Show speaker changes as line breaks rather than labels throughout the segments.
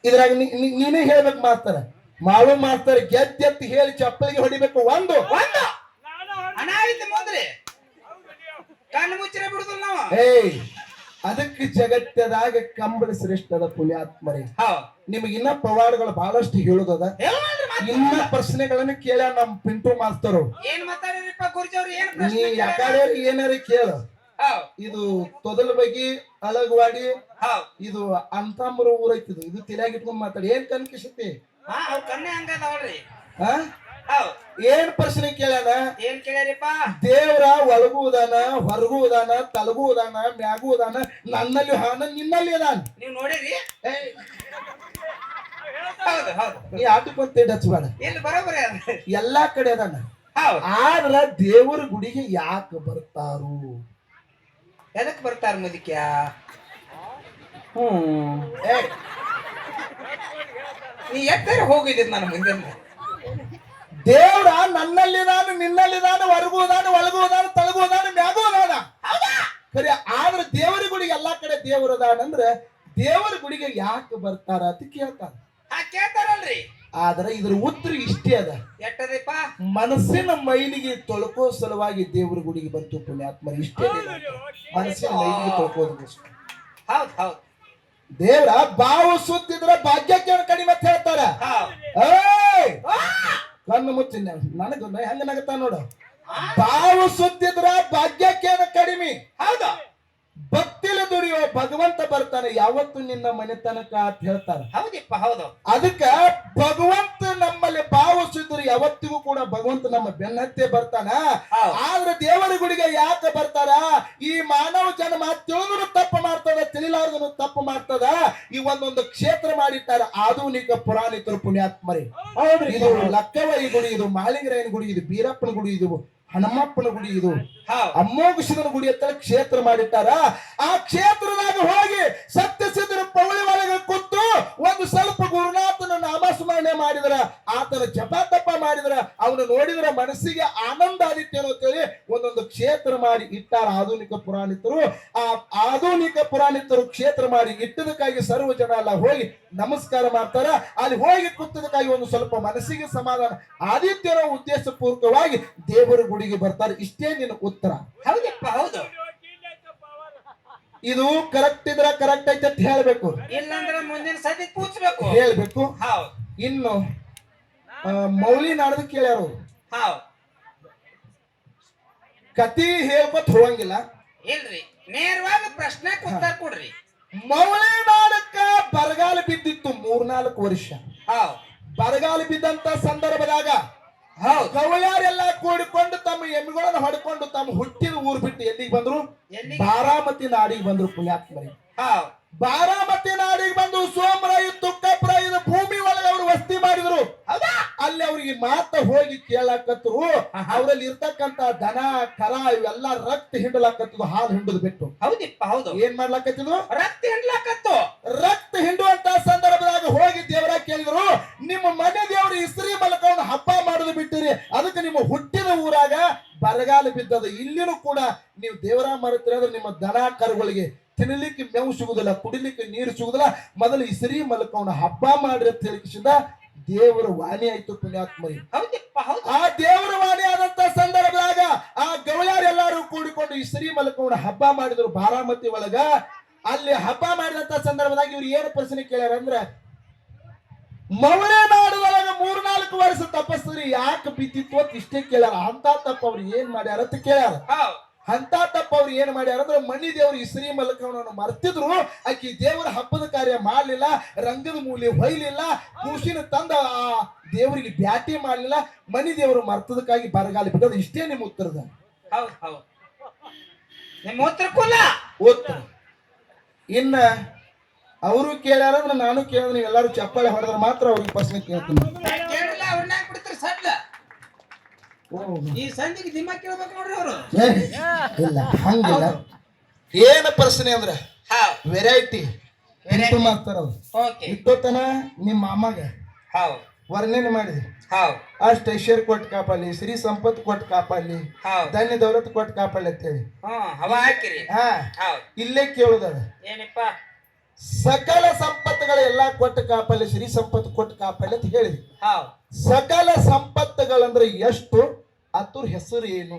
ಇದ್ರಾಗ ನೀನೇ ಹೇಳ್ಬೇಕು ಮಾಸ್ತರ. ಮಾಡು ಮಾಸ್ತರ ಗೆದ್ದೆತ್ತಿ ಹೇಳಿ ಚಪ್ಪಲಿಗೆ ಹೊಡಿಬೇಕು. ಒಂದು
ಅನಾಯಿತ ಮೊದ್ರಿ ಕಣ್ಣು ಮುಚ್ಚಿರ ಬಿಡುದಿಲ್ಲ ನಾವು.
ಏಯ್ ಅದಕ್ಕೆ ಜಗತ್ತದಾಗ ಕಂಬಳ ಶ್ರೇಷ್ಠದ ಪುಣ್ಯಾತ್ಮರಿ. ನಿಮಗೆ ಇನ್ನ ಪವಾಡಗಳು ಬಹಳಷ್ಟು ಹೇಳುದದ. ಇನ್ನ ಪ್ರಶ್ನೆಗಳನ್ನ ಕೇಳ ನಮ್ ಪಿಂಟು ಮಾಸ್ತರು.
ಏನ್ ಮಾತಾಡಿರಿಪ್ಪ ಗುರುಜಿ ಅವ್ರು? ಏನ್
ನೀ ಯಾಕಡೆ ಏನಾರ ಕೇಳ. ಇದು ತೊದಲ ಬಗ್ಗೆ ಅಳಗವಾಡಿ ಇದು ಅಂತಂಬ್ರ ಊರ ಐತಿದು. ಇದು ತಲೆಯಾಗ ಇಟ್ಕೊಂಡ್ ಮಾತಾಡಿ. ಏನ್ ಕನ್ಕಿಸತಿ?
ಅವ್ರ ಕಣ್ಣೆ ಹಂಗದವ್ರಿ.
ಏನ್ ಪ್ರಶ್ನೆ ಕೇಳ್ಯಾನ?
ಏನ್ ಕೇಳ್ಯಾರಿಪ್ಪ?
ದೇವ್ರ ಒಳಗುವುದಾನ, ಹೊರಗುವುದಾನ, ತಲಗುವುದಾನ, ಮ್ಯಾಗುವುದಾನ, ನನ್ನಲ್ಲಿ ಹಾನ ನಿನ್ನಲ್ಲಿ ಅದಾನ.
ನೀವ್ ನೋಡಿರಿ? ಹೌದು ಹೌದು.
ನೀ ಆಟಕ್ಕಂತ ಹಚ್ಚಬೇಡ.
ಎಲ್ಲಿ ಬರೋಬರಿ
ಎಲ್ಲಾ ಕಡೆ ಅದಾನ. ಆದ್ರ ದೇವರ ಗುಡಿಗೆ ಯಾಕೆ ಬರ್ತಾರು?
ಎದಕ್ ಬರ್ತಾರ ಮುದಿಕ್ಯಾ? ನೀ ಎತ್ತರ ಹೋಗಿದ್ದ ನನ್ನ ಮುಂದೆ.
ದೇವ್ರ ನನ್ನಲ್ಲಿದಾನ, ನಿನ್ನಲ್ಲಿದಾನ, ಹೊರಗುವುದಾನ, ಒಳಗುವುದಾನ, ತಳಗುವುದಾನ, ಮ್ಯಾಗುವುದಾನ. ಸರಿ, ಆದ್ರೆ ದೇವರ ಗುಡಿಗೆ ಎಲ್ಲಾ ಕಡೆ ದೇವರದಾನ ಅಂದ್ರೆ ದೇವರ ಗುಡಿಗೆ ಯಾಕೆ ಬರ್ತಾರ ಅಂತ ಕೇಳ್ತಾರ.
ಕೇಳ್ತಾರಲ್ರಿ.
ಆದ್ರೆ ಇದ್ರ ಉತ್ತರ ಇಷ್ಟೇ ಅದ.
ಎಟ್ಟದಪ್ಪ?
ಮನಸ್ಸಿನ ಮೈಲಿಗೆ ತೊಳ್ಕೋ ಸಲುವಾಗಿ ದೇವರ ಗುಡಿಗೆ ಬಂತು ಪುಣ್ಯಾತ್ಮ. ಇಷ್ಟೇ ಮನಸ್ಸಿನ ಮೈಲಿಗೆ ತೊಳ್ಕೋದು.
ಹೌದ್ ಹೌದ್.
ದೇವ್ರ ಬಾವು ಸುತ್ತಿದ್ರ ಭಾಗ್ಯಕ್ಕೆ ಕಡಿಮೆ ಅಂತ ಹೇಳ್ತಾರ. ಕಣ್ಣು ಮುಚ್ಚಿ ನನಗ ಹೆಂಗ ನಗತ್ತ ನೋಡು. ಬಾವು ಸುತ್ತಿದ್ರ ಭಾಗ್ಯಕ್ಕೇನ ಕಡಿಮೆ.
ಹೌದಾ?
ಭಕ್ತಿಲಿ ದುಡಿಯೋ ಭಗವಂತ ಬರ್ತಾನೆ ಯಾವತ್ತು ನಿನ್ನ ಮನೆತನಕ ಅಂತ ಹೇಳ್ತಾರ.
ಹೌದಿಪ್ಪ ಹೌದು.
ಅದಕ್ಕ ಭಗವಂತ ನಮ್ಮಲ್ಲಿ ಬಾವು ಸುತ್ತಿದ್ರು ಯಾವತ್ತಿಗೂ ಕೂಡ ಭಗವಂತ ನಮ್ಮ ಬೆನ್ನತ್ತೆ ಬರ್ತಾನ. ಆದ್ರೆ ದೇವರ ಗುಡಿಗೆ ಯಾಕೆ ಬರ್ತಾರ? ಈ ಮಾನವ ಜನ್ಮ ತಿಳಿದ್ರು ತಪ್ಪು ಮಾಡ್ತದ, ತಿಳಿಲಾರ್ದನು ತಪ್ಪು ಮಾಡ್ತದ. ಈ ಒಂದೊಂದು ಕ್ಷೇತ್ರ ಮಾಡಿಟ್ಟಾರ ಆಧುನಿಕ ಪುರಾಣಿಕರು ಪುಣ್ಯಾತ್ಮರಿ. ಇದು ಲಕ್ಕವರಿ ಗುಡಿ, ಇದು ಮಾಲಿಂಗರಾಯನ ಗುಡಿ, ಇದು ಬೀರಪ್ಪನ ಗುಡಿ, ಇದು ಹನುಮಪ್ಪನ ಗುಡಿ, ಇದು ಅಮ್ಮೋಘಿಷನ ಗುಡಿ ಅಂತ ಕ್ಷೇತ್ರ ಮಾಡಿಟ್ಟಾರ. ಆ ಕ್ಷೇತ್ರದಾಗ ಹೋಗಿ ಸತ್ಯಸಿದ್ಧರ ಪೌಳಿ ಒಳಗೆ ಕೂತು ಒಂದು ಸ್ವಲ್ಪ ಗುರುನಾಥನ ನಾಮಸ್ಮರಣೆ ಮಾಡಿದ್ರ, ಆತನ ಜಪ ತಪ ಮಾಡಿದ್ರ, ಅವನು ನೋಡಿದ್ರ ಮನಸ್ಸಿಗೆ ಆನಂದ ಆದಿತ್ಯನೋ ಅಂತೇಳಿ ಒಂದೊಂದು ಕ್ಷೇತ್ರ ಮಾಡಿ ಇಟ್ಟಾರ ಆಧುನಿಕ ಪುರಾಣಿತರು. ಆ ಆಧುನಿಕ ಪುರಾಣಿತರು ಕ್ಷೇತ್ರ ಮಾಡಿ ಇಟ್ಟದಕ್ಕಾಗಿ ಸರ್ವ ಜನ ಎಲ್ಲ ಹೋಗಿ ನಮಸ್ಕಾರ ಮಾಡ್ತಾರ. ಅಲ್ಲಿ ಹೋಗಿ ಕೂತದಕ್ಕಾಗಿ ಒಂದು ಸ್ವಲ್ಪ ಮನಸ್ಸಿಗೆ ಸಮಾಧಾನ ಆದಿತ್ಯನ ಉದ್ದೇಶ ಪೂರ್ವಕವಾಗಿ ದೇವರ ಗುಡಿಗೆ ಬರ್ತಾರೆ. ಇಷ್ಟೇ ನಿನ್ನ ಉತ್ತರ.
ಹೌದಪ್ಪ ಹೌದು.
ಇದು ಕರೆಕ್ಟ್ ಇದ್ರ ಕರೆಕ್ಟ್ ಐತೆ ಅಂತ ಹೇಳ್ಬೇಕು,
ಇಲ್ಲಾಂದ್ರೆ ಮುಂದಿನ ಸತಿ ಕೂಚ್ಬೇಕು
ಹೇಳ್ಬೇಕು. ಇನ್ನು ಮೌಲಿ ನಾಡ್ದು ಕೇಳ್ಯಾರು. ಕತಿ ಹೇಳ್ಕೊತ್ ಹೋಗಂಗಿಲ್ಲ.
ಇಲ್ರಿ, ನೇರವಾಗಿ ಪ್ರಶ್ನೆ ಉತ್ತರ ಕೊಡ್ರಿ.
ಮೌಳಿ ನಾಡಕ್ಕ ಬರಗಾಲ ಬಿದ್ದಿತ್ತು 3-4 ವರ್ಷ. ಬರಗಾಲ ಬಿದ್ದಂತ ಸಂದರ್ಭದಾಗ ಗವಳ್ಯಾರೆಲ್ಲ ಕೂಡಿಕೊಂಡು ತಮ್ಮ ಎಮ್ಮಿಗಳನ್ನು ಹೊಡ್ಕೊಂಡು ತಮ್ಮ ಹುಟ್ಟಿದ ಊರು ಬಿಟ್ಟು ಎಲ್ಲಿಗೆ ಬಂದ್ರು? ಬಾರಾಮತಿ ನಾಡಿಗೆ ಬಂದ್ರು ಪುಣ್ಯಾತ್ಮರಿ. ಬಾರಾಮತಿ ನಾಡಿಗೆ ಬಂದು ಸೋಮರಾಯ ತುಕ್ಕಪ್ರಾಯ ಭೂಮಿ ಒಳಗೆ ಅವರು ವಸ್ತಿ ಮಾಡಿದ್ರು. ಅಲ್ಲಿ ಅವ್ರಿಗೆ ಮಾತ ಹೋಗಿ ಕೇಳಾಕತ್ರು. ಅವರಲ್ಲಿ ಇರ್ತಕ್ಕಂತ ದನ ಕರ ಇವೆಲ್ಲ ರಕ್ತ ಹಿಂಡಲಾಕತ್ತಿದ್ವು, ಹಾಲು ಹಿಂಡುದು ಬಿಟ್ಟು.
ಹೌದಿಪ್ಪ ಹೌದು.
ಏನ್ ಮಾಡ್ಲಾಕತ್ತಿದ್ವು?
ರಕ್ತ ಹಿಂಡ್ಲಾಕತ್ತು.
ರಕ್ತ ಹಿಂಡುವಂತ ಸಂದರ್ಭದಾಗ ಹೋಗಿ ದೇವರ ಕೇಳಿದ್ರು, ನಿಮ್ಮ ಮನೆ ದೇವರು ಇಸ್ರಿ ಮಲಕವನ್ನು ಹಬ್ಬ ಮಾಡುದು ಬಿಟ್ಟಿರಿ, ಅದಕ್ಕೆ ನಿಮ್ಮ ಹುಟ್ಟಿದ ಊರಾಗ ಬರಗಾಲ ಬಿದ್ದದ. ಇಲ್ಲಿನೂ ಕೂಡ ನೀವು ದೇವರ ಮರೆತಿರಾದ್ರೆ ನಿಮ್ಮ ದನ ಕರುಗಳಿಗೆ ತಿನ್ನಲಿಕ್ಕೆ ಮೇವು ಸಿಗುದಿಲ್ಲ, ಕುಡಿಲಿಕ್ಕೆ ನೀರು ಸಿಗುದಿಲ್ಲ, ಮೊದಲು ಇಸ್ರಿ ಮಲಕವನ್ನ ಹಬ್ಬ ಮಾಡ್ರಿ ಅಂತ ಹೇಳಿಕಿಸಿಂದ ದೇವರ ವಾಣಿ ಆಯ್ತು ಪುಣ್ಯಾತ್ಮರಿ. ಆ ದೇವರ ವಾಣಿ ಆದಂತ ಸಂದರ್ಭದಾಗ ಆ ಗವಳ್ಯಾರು ಎಲ್ಲಾರು ಕೂಡಿಕೊಂಡು ಇಸ್ರಿ ಮಲಕವನ್ನ ಹಬ್ಬ ಮಾಡಿದ್ರು ಬಾರಾಮತಿ ಒಳಗ. ಅಲ್ಲಿ ಹಬ್ಬ ಮಾಡಿದಂತ ಸಂದರ್ಭದಾಗ ಇವ್ರು ಏನು ಪ್ರಶ್ನೆ ಕೇಳ್ಯಾರ ಅಂದ್ರೆ, ಮೌಳಿ ನಾಡದೊಳಗ 3-4 ವರ್ಷ ತಪಸ್ಸರಿ ಯಾಕೆ ಬಿದ್ದಿತ್ತು ಅಂತ ಇಷ್ಟೇ ಕೇಳ್ಯಾರ. ಅಂತ ತಪ್ಪ ಅವ್ರು ಏನ್ ಮಾಡ್ಯಾರ ಅಂತ ಕೇಳ್ಯಾರ. ಅಂತ ತಪ್ಪ ಅವ್ರು ಏನ್ ಮಾಡ್ಯಾರ ಅಂದ್ರೆ, ಮನಿ ದೇವ್ರು ಇಸ್ರಿ ಮಲಕವನನ್ನು ಮರ್ತಿದ್ರು, ಆಕಿ ದೇವರ ಹಬ್ಬದ ಕಾರ್ಯ ಮಾಡ್ಲಿಲ್ಲ, ರಂಗದ ಮೂಲೆ ಹೊಯ್ಲಿಲ್ಲ, ಕೂಸಿನ ತಂದ ಆ ದೇವರಿಗೆ ಬ್ಯಾಟಿ ಮಾಡ್ಲಿಲ್ಲ, ಮನಿ ದೇವರು ಮರ್ತದಕ್ಕಾಗಿ ಬರಗಾಲ ಬಿದ್ದದ. ಇಷ್ಟೇ ನಿಮ್ಮ ಉತ್ತರದ.
ನಿಮ್ಮ ಉತ್ತರ ಕುಲ
ಉತ್ತರ. ಇನ್ನ ಅವರು ಕೇಳ್ಯಾರಂದ್ರೆ ನಾನು ಕೇಳಿದ್ರೆ ನೀವೆಲ್ಲರೂ ಚಪ್ಪಾಳೆ ಹೊಡೆದ್ರೆ ಮಾತ್ರ ಅವ್ರಿಗೆ ಪ್ರಶ್ನೆ ಕೇಳ್ತೀನಿ.
ಈ ಸಂಧಿಗೆ ದಿಮ್ಮ ಕೇಳ್ಬೇಕು ನೋಡ್ರಿ ಅವರು.
ಇಲ್ಲ ಹಂಗಿಲ್ಲ. ಏನ ಪ್ರಶ್ನೆ ಅಂದ್ರೆ ವೆರೈಟಿ ಮಾಡ್ತಾರ ಅವ್ರು. ಇಟ್ಟೋತನ ನಿಮ್ಮ ಮಾಮಾಗ ವರ್ಣನೆ ಮಾಡಿದ್ರಿ. ಅಷ್ಟ ಐಶ್ವರ್ಯ ಕೊಟ್ಟು ಕಾಪಾಡಲಿ, ಶ್ರೀ ಸಂಪತ್ತು ಕೊಟ್ಟು ಕಾಪಾಡಲಿ, ಧನ್ಯ ದೌಲತ್ ಕೊಟ್ಟು ಕಾಪಾಡಲಿ ಅಂತೇಳಿ ಇಲ್ಲೇ ಕೇಳುದದ.
ಏನಪ್ಪ?
ಸಕಲ ಸಂಪತ್ತು ಸಂಪತ್ತುಗಳೆಲ್ಲ ಕೊಟ್ಟು ಕಾಪಲ್ಲಿ ಶ್ರೀ ಸಂಪತ್ತು ಕೊಟ್ಟು ಕಾಪಲ್ಲಿ ಅಂತ ಹೇಳಿದ್ವಿ.
ಹೌದ್
ಸಕಲ ಸಂಪತ್ತುಗಳಂದ್ರೆ ಎಷ್ಟು, ಅದ್ರ ಹೆಸರು ಏನು?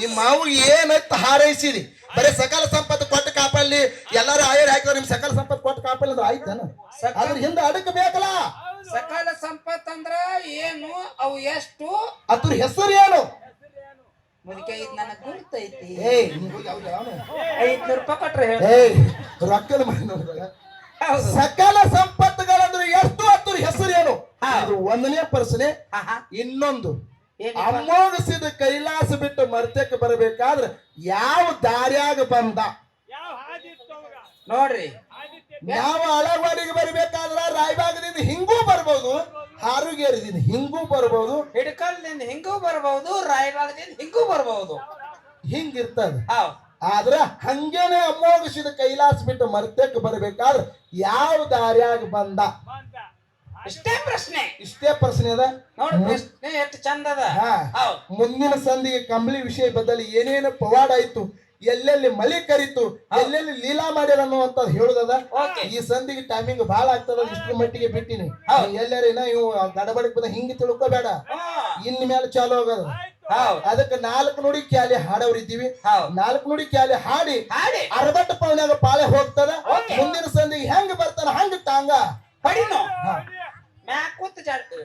ನಿಮ್ಮ ಮಾವು ಏನಂತ ಹಾರೈಸಿದಿ, ಬರೀ ಸಕಲ ಸಂಪತ್ತು ಕೊಟ್ಟು ಕಾಪಲ್ಲಿ ಎಲ್ಲಾರು ಆಯರ್ ಹಾಕಿದ್ರೆ ನಿಮ್ ಸಕಲ ಸಂಪತ್ತು ಕೊಟ್ಟು ಕಾಪಲ್ಲಿ ಅಂದ್ರೆ ಆಯ್ತಾನ? ಅದ್ರ ಹಿಂದೆ ಅಡಕ ಬೇಕಲ್ಲ.
ಸಕಲ ಸಂಪತ್ ಅಂದ್ರ ಏನು, ಅವು ಎಷ್ಟು,
ಅದ್ರ ಹೆಸರು ಏನು?
ಮುದುಕೆ ಇದು ನನಗ್ ಗುರ್ತೈತಿ.
ಏಯ್ ನೀನ್ ಹೋಗಿ ಅವ್ರು ಯಾವನು?
500 ರೂಪಾಯಿ ಕೊಟ್ರೆ ಹೇಳು.
ಏಯ್ ರೊಕ್ಕದ ಮನೆ ನೋಡಿದಾಗ
ಹೌದು.
ಸಕಲ ಸಂಪತ್ತುಗಳಂದ್ರೆ ಎಷ್ಟು, ಅದ್ರ ಹೆಸರು ಏನು?
ಹಾ.
ಇದು ಒಂದನೇ ಪ್ರಶ್ನೆ.
ಆಹಾ.
ಇನ್ನೊಂದು,
ಏನಿಪ್ಪ?
ಅಮ್ಮೋಗಿಸಿದ ಕೈಲಾಸ ಬಿಟ್ಟು ಮರ್ತಕ್ಕೆ ಬರಬೇಕಾದ್ರೆ ಯಾವ ದಾರ್ಯಾಗ ಬಂದ?
ನೋಡ್ರಿ,
ನಾವು ಹಳವಾಡಿಗೆ ಬರ್ಬೇಕಾದ್ರ ರಾಯಬಾಗದಿಂದ ಹಿಂಗೂ ಬರ್ಬೋದು, ಹಾರುಗೇರಿದಿಂದ ಹಿಂಗೂ ಬರ್ಬೋದು,
ಹಿಡ್ಕಲ್ದಿಂದ ಹಿಂಗೂ ಬರ್ಬಹುದು, ರಾಯಬಾಗದಿಂದ ಹಿಂಗೂ ಬರ್ಬಹುದು.
ಹಿಂಗಿರ್ತದ.
ಹೌದ್
ಆದ್ರ ಹಂಗೇನೆ ಅಮ್ಮೋಗಿಸಿದ ಕೈಲಾಸ ಬಿಟ್ಟು ಮರ್ತಕ್ಕೆ ಬರ್ಬೇಕಾದ್ರೆ ಯಾವ ದಾರ್ಯಾಗ ಬಂದ?
ಇಷ್ಟೇ ಪ್ರಶ್ನೆ.
ಇಷ್ಟೇ ಪ್ರಶ್ನೆ ಅದ.
ನೋಡ್ರಿ ಪ್ರಶ್ನೆ ಎಷ್ಟು ಚಂದ ಅದ.
ಹಾ.
ಹೌದ್
ಮುಂದಿನ ಸಂಧಿಗೆ ಕಂಬಳಿ ವಿಷಯ ಬದಲಿ ಏನೇನು ಪವಾಡ ಆಯ್ತು, ಎಲ್ಲೆಲ್ಲಿ ಮಳಿ ಕರಿತು, ಎಲ್ಲೆಲ್ಲಿ ಲೀಲಾ ಮಾಡ್ಯಾರ ಅನ್ನುವಂಥದ್ದು ಹೇಳುದದ.
Okay.
ಈ ಸಂಧಿಗೆ ಟೈಮಿಂಗ್ ಬಹಳ ಆಗ್ತದ, ಇಷ್ಟ್ರ ಮಟ್ಟಿಗೆ ಬಿಟ್ಟಿನಿ.
ಹೌದ್.
ಎಲ್ಲಾರ ಇವು ಗಡಬಡಕ್ ಬಂದ ಹಿಂಗೆ ತಿಳ್ಕೊಬೇಡ,
ಹಾ.
ಇನ್ ಮೇಲೆ ಚಾಲು ಹೋಗದ.
ಹೌದ್
ಅದಕ್ಕೆ 4 ನುಡಿ ಕ್ಯಾಲಿ ಹಾಡವ್ರಿದ್ದೀವಿ.
ಹೌದ್
4 ನುಡಿ ಕ್ಯಾಲಿ ಹಾಡಿ
ಹಾಡಿ
ಅರಬಟ್ಟ ಪವನ್ಯಾಗ ಪಾಳೆ ಹೋಗ್ತದ.
Okay.
ಮುಂದಿನ ಸಂಧಿಗೆ ಹೆಂಗ್ ಬರ್ತಾನ ಹಂಗ ಟಾಂಗ
ಹೊಡಿನೋ
ಹಾ.
ಮ್ಯಾಕ್ ಕೂತ್ ಜಾಡ್ತೀವಿ.